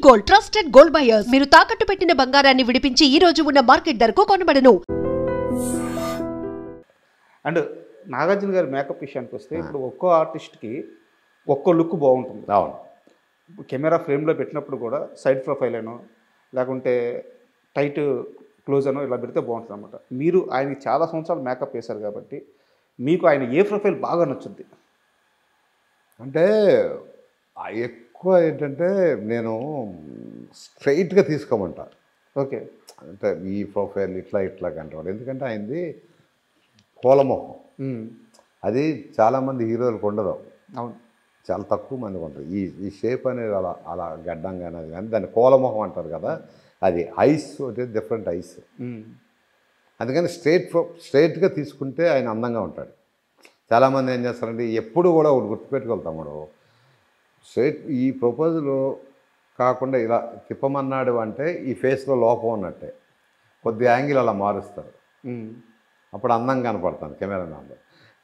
Gold trusted gold buyers. మీరు తాకట్టు పెట్టిన బంగారాన్ని విడిపించి ఈ రోజు ఉన్న మార్కెట్ ధరకు కొనబడను. అండ్ నాగార్జున గారి మేకప్ విషయానికి వస్తే ఇప్పుడు ఒక్కో ఆర్టిస్ట్కి ఒక్కో లుక్ బాగుంటుంది. అవును. కెమెరా ఫ్రేమ్లో పెట్టినప్పుడు కూడా సైడ్ ప్రొఫైల్ అనో లేకుంటే టైట్ క్లోజ్ అనో ఇలా పెడితే బాగుంటుంది అనమాట. మీరు ఆయనకి చాలా సంవత్సరాలు మేకప్ వేశారు కాబట్టి మీకు ఆయన ఏ ప్రొఫైల్ బాగా నచ్చుద్ది? అంటే ఎక్కువ ఏంటంటే నేను స్ట్రైట్గా తీసుకోమంటా. ఓకే. అంటే ఈ ప్రొఫైల్ ఇట్లా కంటాడు. ఎందుకంటే ఆయనది కోలమొహం. అది చాలామంది హీరోలకు ఉండదు. అవును, చాలా తక్కువ మందికి ఉంటుంది. ఈ షేప్ అనేది అలా గడ్డం కానీ అది కానీ దాన్ని కోలమొహం అంటారు కదా. అది ఐస్ అంటే డిఫరెంట్ ఐస్. అందుకని స్ట్రైట్గా తీసుకుంటే ఆయన అందంగా ఉంటాడు. చాలామంది ఏం చేస్తారంటే ఎప్పుడు కూడా ఒకటి గుర్తుపెట్టుకెళ్తాడు, స్ట్రైట్ ఈ ప్రపోజల్ కాకుండా ఇలా తిప్పమన్నాడు అంటే ఈ ఫేస్లో లోపం ఉన్నట్టే. కొద్ది యాంగిల్ అలా మారుస్తారు, అప్పుడు అందంగా కనపడతాను కెమెరా మ్యాన్లో.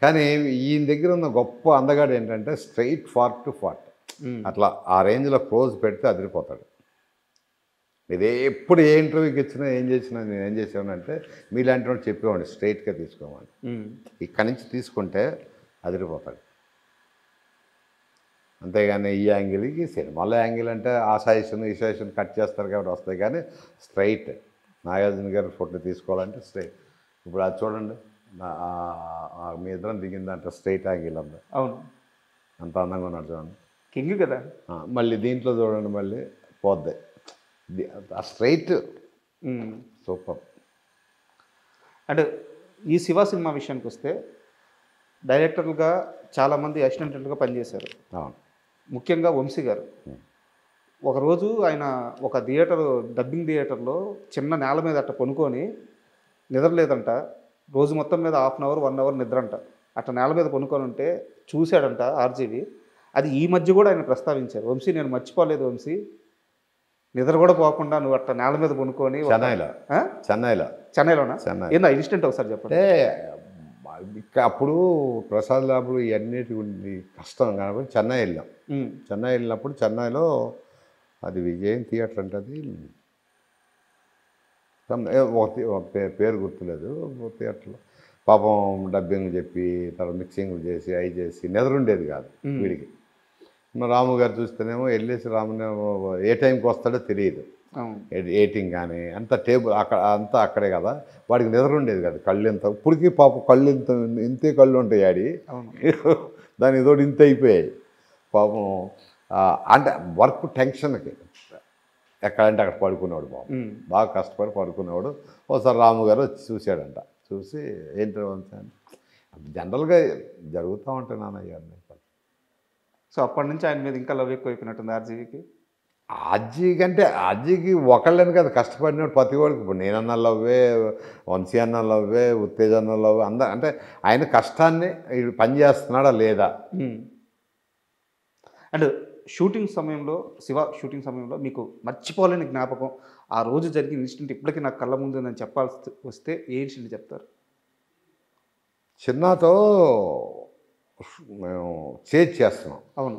కానీ ఈయన దగ్గర ఉన్న గొప్ప అందగాడు ఏంటంటే స్ట్రైట్ ఫార్ట్ టు ఫార్ట్. అట్లా ఆ రేంజ్లో క్లోజ్ పెడితే అదిరిపోతాడు. ఇది ఎప్పుడు ఏ ఇంటర్వ్యూకి ఇచ్చినా ఏం చేసినా నేను ఏం చేసానంటే మీలాంటి వాడు చెప్పేవాడిని స్ట్రైట్గా తీసుకోమని. ఇక్కడి నుంచి తీసుకుంటే అదిరిపోతాడు. అంతేగాని ఈ యాంగిల్కి సినిమాలో యాంగిల్ అంటే ఆ సైజును ఈ సైజును కట్ చేస్తారు కాబట్టి వస్తాయి. కానీ స్ట్రైట్ నాగార్జున గారి ఫోటో తీసుకోవాలంటే స్ట్రైట్. ఇప్పుడు అది చూడండి, మీ ఇద్దరం దిగిందంటే స్ట్రైట్ యాంగిల్ అంతా. అవును, అంత అందంగా ఉన్నాడు చూడండి, కింగ్ కదా. మళ్ళీ దీంట్లో చూడండి, మళ్ళీ పోద్ది ఆ స్ట్రైట్. సూపర్. అంటే ఈ శివ సినిమా విషయానికి వస్తే డైరెక్టర్లుగా చాలామంది అసిస్టెంట్లుగా పనిచేశారు. అవును. ముఖ్యంగా వంశీ గారు ఒకరోజు ఆయన ఒక డబ్బింగ్ థియేటర్లో చిన్న నేల మీద అట్ట కొనుక్కొని నిద్రలేదంట. రోజు మొత్తం మీద 1/2 అవర్ 1 అవర్ నిద్ర అంట. అట్లా నేల మీద కొనుక్కొని ఉంటే చూశాడంట ఆర్జీవి. అది ఈ మధ్య కూడా ఆయన ప్రస్తావించారు. వంశీ, నేను మర్చిపోలేదు వంశీ, నిద్ర కూడా పోకుండా నువ్వు అట్లా నేల మీద కొనుక్కొని. చెన్నైలోనా? ఏందా ఇన్సిడెంట్ ఒకసారి చెప్పండి. అప్పుడు ప్రసాద్ ల్యాబ్లు ఇవన్నిటి కష్టం కాబట్టి చెన్నై వెళ్ళాం. చెన్నై వెళ్ళినప్పుడు చెన్నైలో అది విజయన్ థియేటర్ అంటే అది పేరు గుర్తులేదు. థియేటర్లో పాపం డబ్బింగ్ చెప్పి తర్వాత మిక్సింగ్లు చేసి అవి చేసి నిద్ర ఉండేది కాదు వీడికి. రాము గారు చూస్తేనేమో వెళ్ళేసి రామునే ఏ టైంకి వస్తాడో తెలియదు. ఎయిటింగ్ కానీ అంత టేబుల్ అంతా అక్కడే కదా. వాడికి నిద్ర ఉండేది కాదు. కళ్ళు ఇంత ఇప్పటికీ పాపం కళ్ళు ఇంతే కళ్ళు ఉంటాయి ఆడి. దాని ఏదో ఇంత అయిపోయాయి పాపం. అంటే వర్క్ టెన్షన్కి ఎక్కడంటే అక్కడ పడుకునేవాడు బాబు. బాగా కష్టపడి పడుకునేవాడు. ఒకసారి రాము గారు వచ్చి చూశాడంట. చూసి ఏంటో జనరల్గా జరుగుతూ ఉంటాయి నాన్నయ్య అన్నీ. సో అప్పటి నుంచి ఆయన మీద ఇంకా లవ్ ఎక్కువైపోయినట్టుంది ఆర్జీవికి. ఆర్జీకి ఒకళ్ళని కదా కష్టపడినప్పుడు ప్రతి వాడికి. ఇప్పుడు నేనన్నా లవ్వే, వంశీ అన్న లవ్వే, ఉత్తేజ్ అన్న లవ్వే. అంటే ఆయన కష్టాన్ని పని చేస్తున్నాడా లేదా. అండ్ షూటింగ్ సమయంలో శివ షూటింగ్ సమయంలో మీకు మర్చిపోలేని జ్ఞాపకం, ఆ రోజు జరిగిన ఇన్సిడెంట్ ఇప్పటికీ నాకు కళ్ళ ముందు నేను చెప్పాల్సి వస్తే ఏ ఇన్సిడెంట్ చెప్తారు? చిన్నతో మేము చేస్తున్నాం. అవును,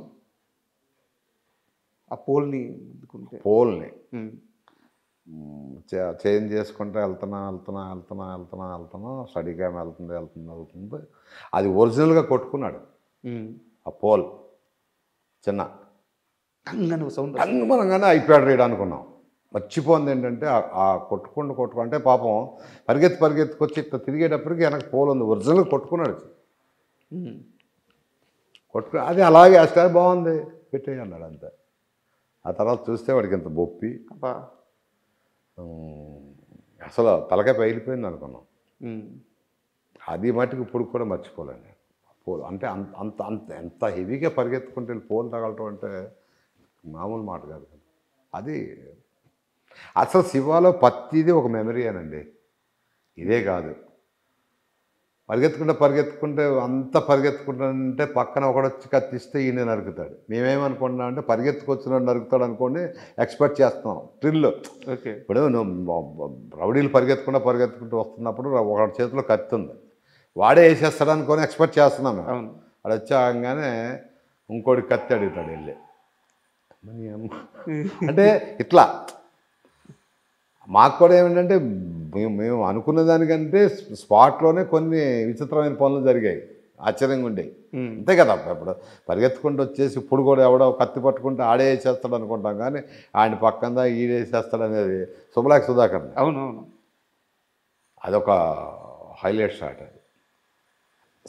ఆ పోల్ని చేంజ్ చేసుకుంటే వెళ్తున్నా స్టడీగా వెళ్తుంది. అది ఒరిజినల్గా కొట్టుకున్నాడు ఆ పోల్. చిన్న సౌండ్ కంగమనంగానే అయిపోయాడు రీడ్ అనుకున్నాం. మర్చిపోయింది ఏంటంటే ఆ కొట్టుకుంటూ అంటే పాపం పరిగెత్తుకొచ్చి ఇట్లా తిరిగేటప్పటికి వెనక పోల్ ఉంది. ఒరిజినల్గా కొట్టుకున్నాడు. అది అలాగే ఆ స్టైల్ బాగుంది పెట్టేయి అన్నాడు అంతే. ఆ తర్వాత చూస్తే వాడికి ఇంత బొప్పి అసలు తలకాయ పగిలిపోయింది అనుకున్నాం. అది మటుకు ఇప్పుడు కూడా మర్చిపోలేను. పోల్ అంటే అంత ఎంత హెవీగా పరిగెత్తుకుంటే పోల్ తగలటం అంటే మామూలు మాట కాదు. అది అసలు శివాలో ప్రతిదీ ఒక మెమరీ అనండి. ఇదే కాదు, పరిగెత్తుకుంటే అంత పరిగెత్తుకుంటుంటే పక్కన ఒకడొచ్చి కత్తిస్తే ఈయన నరుకుతాడు. మేమేమనుకుంటున్నాం అంటే పరిగెత్తుకొచ్చినాడు నరుకుతాడు అనుకోండి ఎక్స్పెక్ట్ చేస్తున్నాం థ్రిల్. ఓకే. ఇప్పుడు రౌడీలు పరిగెత్తుకుంటూ వస్తున్నప్పుడు ఒకటి చేతిలో కత్తి ఉంది, వాడే వేసేస్తాడు అనుకొని ఎక్స్పెక్ట్ చేస్తున్నాం. వాడు వచ్చాగానే ఇంకోటి కత్తి అడుగుతాడు వెళ్ళి. మరి అంటే ఇట్లా మాకు కూడా ఏమిటంటే మేము అనుకున్న దానికంటే స్పాట్లోనే కొన్ని విచిత్రమైన పనులు జరిగాయి, ఆశ్చర్యంగా ఉండేవి. అంతే కదా, ఇప్పుడు పరిగెత్తుకుంటూ వచ్చేసి ఇప్పుడు కూడా ఎవడో కత్తి పట్టుకుంటే ఆడే వేసేస్తాడు అనుకుంటాం, కానీ ఆయన పక్కన ఈడేసేస్తాడు అనేది శుభలాక్ సుధాకర్. అవునవును, అదొక హైలైట్ షాట్. అది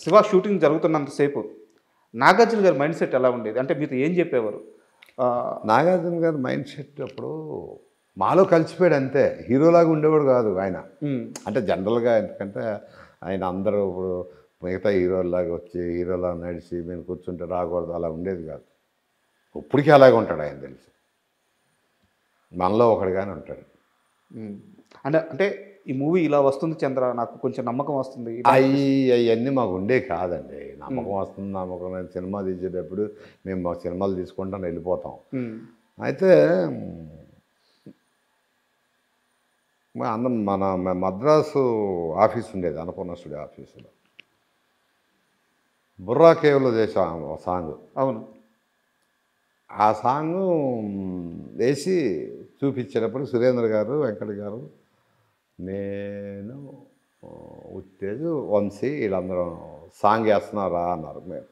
శివ షూటింగ్ జరుగుతున్నంతసేపు నాగార్జున గారి మైండ్ సెట్ ఎలా ఉండేది? అంటే మీరు ఏం చెప్పేవారు? నాగార్జున గారి మైండ్ సెట్ అప్పుడు మాలో కలిసిపోయాడు అంతే, హీరోలాగా ఉండేవాడు కాదు ఆయన. అంటే జనరల్గా ఎందుకంటే ఆయన అందరూ ఇప్పుడు మిగతా హీరోలాగా వచ్చి హీరోలా నడిచి మేము కూర్చుంటే రాకూడదు అలా ఉండేది కాదు. ఇప్పటికీ అలాగే ఉంటాడు ఆయన, తెలిసి మనలో ఒకడిగానే ఉంటాడు. అంటే ఈ మూవీ ఇలా వస్తుంది చంద్ర, నాకు కొంచెం నమ్మకం వస్తుంది, అవన్నీ మాకు ఉండే కాదండి. నమ్మకం వస్తుంది, నమ్మకం లేదు. సినిమా తీసేటప్పుడు మేము మా సినిమాలు తీసుకుంటాం, వెళ్ళిపోతాం. అయితే మన మద్రాసు ఆఫీస్ ఉండేది, అన్నపూర్ణ స్టూడియో ఆఫీసులో. బుర్రా కేవ్లో చేసాం సాంగ్. అవును, ఆ సాంగ్ వేసి చూపించేటప్పుడు సురేంద్ర గారు, వెంకట గారు, నేను, ఉత్తేజు, వంశీ వీళ్ళందరూ సాంగ్ వేస్తున్నారా అన్నారు. మేము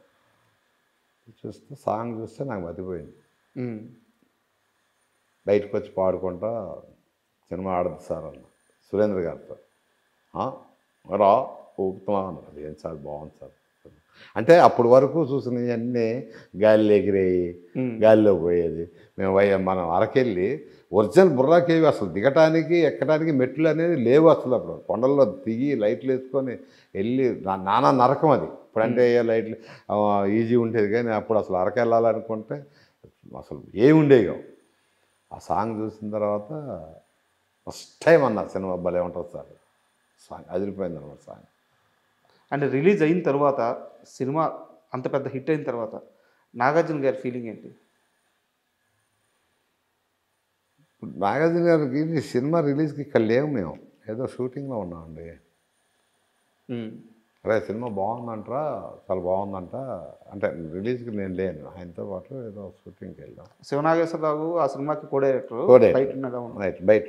చూస్తే సాంగ్ చూస్తే నాకు మతిపోయింది. బయటకు వచ్చి పాడుకుంటా సినిమా ఆడదు సార్ అన్న సురేంద్ర గారితో. రా ఊపుతున్నా అన్నారు. అది ఏం సార్, బాగుంది సార్ అంటే. అప్పటి వరకు చూసినవన్నీ గాలిలో ఎగిరేయి, గాలిలో పోయేది. మేము మనం అరకెళ్ళి ఒరిజినల్ బుర్రా కేవి అసలు దిగటానికి ఎక్కడానికి మెట్లు అనేది లేవు అసలు. అప్పుడు కొండల్లో దిగి లైట్లు వేసుకొని వెళ్ళి నానా నరకం అది. ఇప్పుడంటే లైట్లు ఈజీ ఉండేది, కానీ అప్పుడు అసలు అరకు వెళ్ళాలనుకుంటే అసలు ఏమి ఉండేవి. ఆ సాంగ్ చూసిన తర్వాత ఫస్ట్ టైం అన్నారు సినిమా భలే ఉంటుంది సార్. సాంగ్ అదిరిపోయింది అన్నమాట సాంగ్. అంటే రిలీజ్ అయిన తర్వాత సినిమా అంత పెద్ద హిట్ అయిన తర్వాత నాగార్జున గారి ఫీలింగ్ ఏంటి? నాగార్జున గారికి సినిమా రిలీజ్కి ఇక్కడ లేవు, మేము ఏదో షూటింగ్లో ఉన్నామండి. అరే సినిమా బాగుందంటరా, చాలా బాగుందంట అంటే రిలీజ్కి నేను లేను, ఆయనతో పాటు ఏదో షూటింగ్కి వెళ్ళాం. శివనాగేశ్వరరావు ఆ సినిమాకి కో డైరెక్టర్, బయట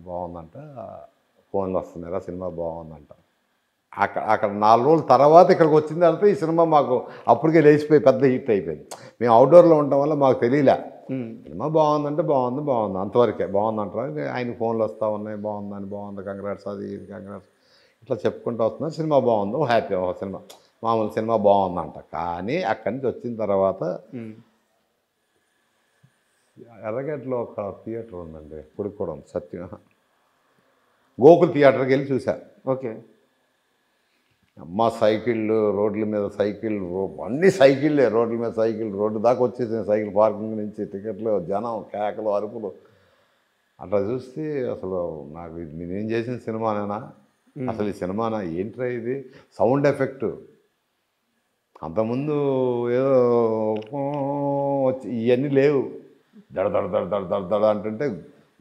బాగుందంట, ఫోన్లు వస్తున్నారా సినిమా బాగుందంట. అక్కడ 4 రోజుల తర్వాత ఇక్కడికి వచ్చిన తర్వాత ఈ సినిమా మాకు అప్పటికే లేచిపోయి పెద్ద హిట్ అయిపోయింది. మేము అవుట్డోర్లో ఉండటం వల్ల మాకు తెలియలే. సినిమా బాగుందంటే బాగుంది అంతవరకే. బాగుందంటారా, ఆయన ఫోన్లు వస్తూ ఉన్నాయి, బాగుంది కంగ్రాట్స్, అది ఇది కంగ్రాట్స్ ఇట్లా చెప్పుకుంటూ వస్తున్నారు. సినిమా బాగుంది, హ్యాపీ, సినిమా మామూలు సినిమా బాగుందంట. కానీ అక్కడి నుంచి వచ్చిన తర్వాత ఎర్రగడ్డలో ఒక థియేటర్ ఉందండి, ఇప్పుడు కూడా ఉంది, సత్యం గోకుల్ థియేటర్కి వెళ్ళి చూసా. ఓకే. అమ్మ సైకిళ్ళు, రోడ్ల మీద సైకిళ్ళు, అన్ని సైకిళ్ళే, రోడ్ల మీద సైకిల్, రోడ్డు దాకా వచ్చేసిన సైకిల్ పార్కింగ్ నుంచి టికెట్లు, జనం, కేకలు, అరుపులు. అట్లా చూస్తే అసలు నాకు ఇది నేనేం చేసిన సినిమానేనా, అసలు ఈ సినిమానా ఏంట్రా ఇది, సౌండ్ ఎఫెక్ట్. అంతకుముందు ఏదో వచ్చి ఇవన్నీ లేవు, దడ దడ దడ దడ దడ దడ అంటుంటే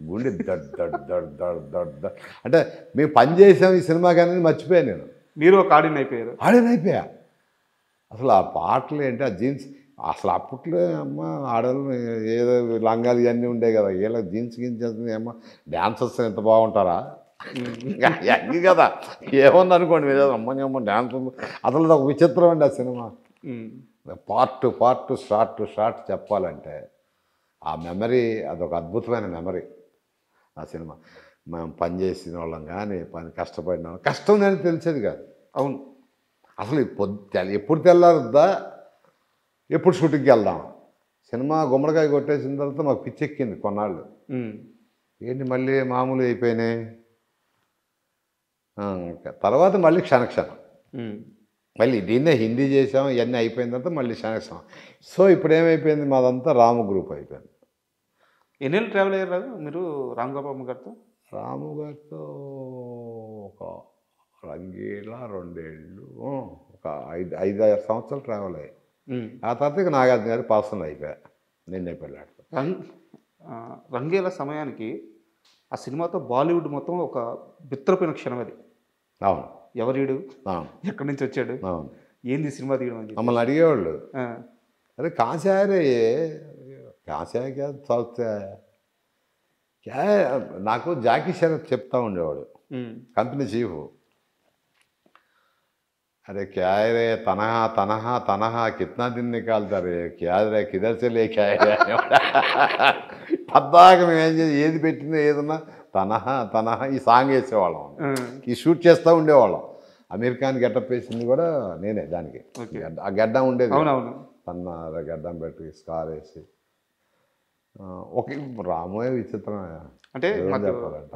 గుండె దడ్ దడ్ దడ్ దడ్ దడ్ దడ్ అంటే మేము పని చేసాం ఈ సినిమాకి అనేది మర్చిపోయాను నేను. మీరు ఒక ఆడియన్ అయిపోయా. అసలు ఆ పాటలు ఏంటి, ఆ జీన్స్ అసలు అప్పట్లో అమ్మ ఆడవాళ్ళు ఏదో లంగాలు ఇవన్నీ ఉండేవి కదా, ఇలా జీన్స్ గించేస్తుంది అమ్మ, డ్యాన్సర్స్ ఎంత బాగుంటారా అన్నీ కదా, ఏముంది అనుకోండి మీరు అమ్మ డ్యాన్స్. అసలు ఒక విచిత్రం అండి ఆ సినిమా. పార్ట్ షార్ట్ చెప్పాలంటే ఆ మెమరీ అదొక అద్భుతమైన మెమరీ ఆ సినిమా. మేము పని చేసిన వాళ్ళం కానీ కష్టపడిన వాళ్ళం, కష్టం అని తెలిసేది కాదు. అవును, అసలు ఎప్పుడు తెల్లారుద్దా, ఎప్పుడు షూటింగ్కి వెళ్దాం. సినిమా గుమ్మడికాయ కొట్టేసిన తర్వాత మాకు పిచ్చెక్కింది కొన్నాళ్ళు. ఏంటి మళ్ళీ మామూలు అయిపోయినాయి. తర్వాత మళ్ళీ క్షణక్షణం, మళ్ళీ దీన్నే హిందీ చేసాం, ఇవన్నీ అయిపోయిన తర్వాత మళ్ళీ క్షణక్షణం. సో ఇప్పుడు ఏమైపోయింది, మాదంతా రాము గ్రూప్ అయిపోయింది. ఎన్నేళ్ళు ట్రావెల్ అయ్యారు మీరు రామ్ గోపాల్ గారితో? రాము గారితో ఒక రంగీలా 2 ఏళ్ళు, ఒక 5-6 సంవత్సరాలు ట్రావెల్ అయ్యాయి. ఆ తర్వాత ఇక నాగార్జున గారి పర్సనల్ అయిపోయా, నిన్నే పెళ్ళాడు. రంగేల సమయానికి ఆ సినిమాతో బాలీవుడ్ మొత్తం ఒక బిత్రపోయిన క్షణం అది. అవును, ఎవరీడు, ఎక్కడి నుంచి వచ్చాడు, ఏంది సినిమా తీయడం అని మమ్మల్ని అడిగేవాళ్ళు. అరే కాశారే కాశా చదివితే నాకు జాకీ షరఫ్ చెప్తా ఉండేవాడు కంపెనీ చీఫ్. अरे क्या है रे तनहा तनहा तनहा कितना दिन निकालता रे क्या रे किधर से लेके आए పద్దాక మేము ఏం చేసి ఏది పెట్టినా ఏదన్నా తనహా తనహా ఈ సాంగ్ వేసేవాళ్ళం, ఈ షూట్ చేస్తూ ఉండేవాళ్ళం. అమెరికాని గెటప్ వేసింది కూడా నేనే దానికి. ఆ గడ్డం ఉండేది తన గడ్డం పెట్టి స్కార్ వేసి ఒక రామోయే విచిత్రం. అంటే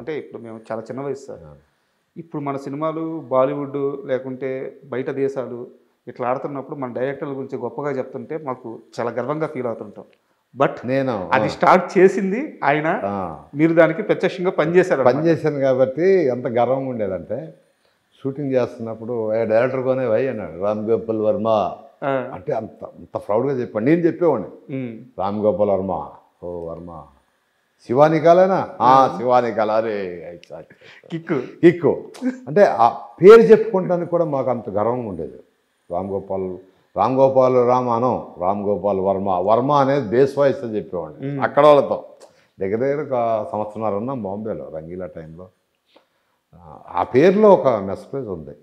అంటే ఇప్పుడు మేము చాలా చిన్న వయసు సార్. ఇప్పుడు మన సినిమాలు బాలీవుడ్ లేకుంటే బయట దేశాలు ఇట్లా ఆడుతున్నప్పుడు మన డైరెక్టర్ల గురించి గొప్పగా చెప్తుంటే మాకు చాలా గర్వంగా ఫీల్ అవుతుంటాం. బట్ నేను అది స్టార్ట్ చేసింది ఆయన, మీరు దానికి ప్రత్యక్షంగా పనిచేశాను కాబట్టి ఎంత గర్వంగా ఉండేదంటే షూటింగ్ చేస్తున్నప్పుడు డైరెక్టర్ కొనే వై అన్నాడు రామ్ గోపాల్ వర్మ అంటే అంత ప్రౌడ్గా చెప్పాను. నేను చెప్పేవాడిని రామ్ గోపాల్ వర్మ, ఓ వర్మ శివా నికాలేనా, శివా నికాల, అరే కిక్కు అంటే ఆ పేరు చెప్పుకోవడానికి కూడా మాకు అంత గర్వంగా ఉండేది. రామ్ గోపాల్ రామానం, రామ్ గోపాల్ వర్మ అనేది బేస్ వాయిస్ అని చెప్పేవాడిని అక్కడ వాళ్ళతో. దగ్గర ఒక సంవత్సరాలు ఉన్నాం బాంబేలో రంగీలా టైంలో. ఆ పేరులో ఒక మెసేజ్ ఉంది.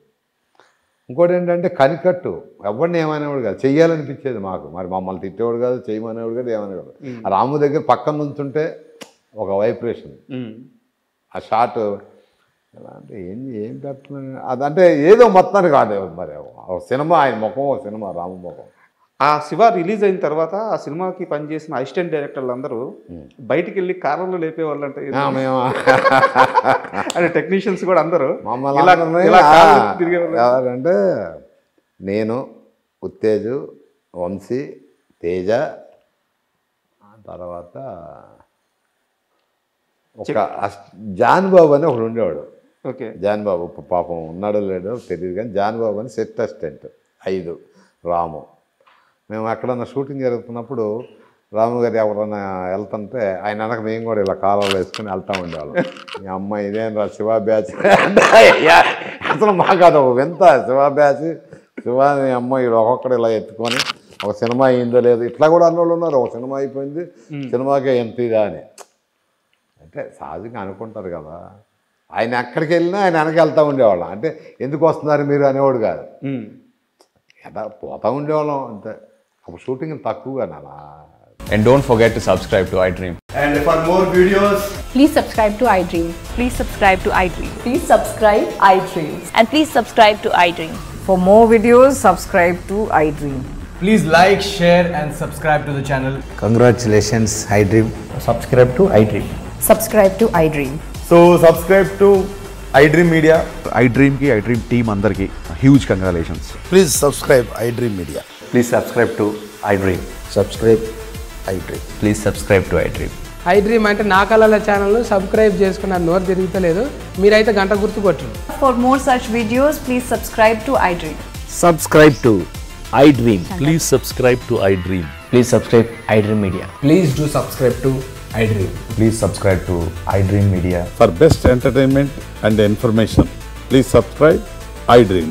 ఇంకోటి ఏంటంటే కనికట్టు, ఎవరిని ఏమనేవాడు కాదు, చెయ్యాలనిపించేది మాకు. మరి మమ్మల్ని తిట్టేవాడు కాదు, చేయమనేవాడు కాదు, ఏమనేవాడు. ఆ రాము దగ్గర పక్కన నుంచుంటే ఒక వైబ్రేషన్, ఆ షాట్ ఎలా అంటే ఏం పెట్టిన అదంటే ఏదో మొత్తానికి కాదు. మరి సినిమా ఆయన ముఖం, సినిమా రాము ముఖం. ఆ శివ రిలీజ్ అయిన తర్వాత ఆ సినిమాకి పనిచేసిన అసిస్టెంట్ డైరెక్టర్లు అందరూ బయటికి వెళ్ళి కార్లలో లేపేవాళ్ళు అంటే టెక్నీషియన్స్ కూడా అందరూ ఎవరంటే నేను, ఉత్తేజు, వంశీ, తేజ, తర్వాత ఒక జాన్ బాబు అని ఒకడు ఉండేవాడు. ఓకే, జాన్ బాబు పాపం ఉన్నాడో లేడో తెలియదు కానీ జాన్ బాబు అని సెట్ అసిస్టెంట్. 5 రాము. మేము ఎక్కడన్నా షూటింగ్ జరుగుతున్నప్పుడు రాము గారు ఎవరన్నా వెళ్తుంటే ఆయన వెనక మేము కూడా ఇలా కాలంలో వేసుకుని వెళ్తూ ఉండేవాళ్ళం. మీ అమ్మాయి ఇదేం రా శివ బ్యాచ్ అసలు మాకు అది ఒక వింత. శివ బ్యాచ్, శివాని అమ్మాయి ఒక్కొక్కడు ఇలా ఎత్తుకొని ఒక సినిమా అయిందో లేదు ఇట్లా కూడా అన్నోళ్ళు ఉన్నారు. ఒక సినిమా అయిపోయింది, సినిమాకే ఎంత ఇదా అని. అంటే సహజంగా అనుకుంటారు కదా. ఆయన ఎక్కడికి వెళ్ళినా ఆయన వెనక వెళ్తూ ఉండేవాళ్ళం. అంటే ఎందుకు వస్తున్నారు మీరు అనేవాడు కాదు, ఎలా పోతూ ఉండేవాళ్ళం అంతే. అప్పుడు షూటింగ్ తక్కువగా నానా. And don't forget to subscribe to iDream. And for more videos, please subscribe to iDream. Please subscribe to iDream. Please subscribe iDream. And please subscribe to iDream. For more videos, subscribe to iDream. please like, share and subscribe to the channel. Congratulations, iDream. Subscribe to iDream. Subscribe to iDream. So subscribe to iDream Media. iDream ki iDream team andarki huge congratulations. Please subscribe iDream Media. Please subscribe to iDream. Subscribe iDream. Please subscribe to iDream. iDream అంటే నా కళల channel subscribe చేసుకున్న నోరు తిరుగుతలేదు, మీరైతే గంట గుర్తు కొట్టండి. For more such videos, please subscribe to iDream. Subscribe to iDream. Please subscribe to iDream. Please subscribe iDream Media. Please do subscribe to iDream. Please subscribe to iDream Media. For best entertainment and information, please subscribe iDream.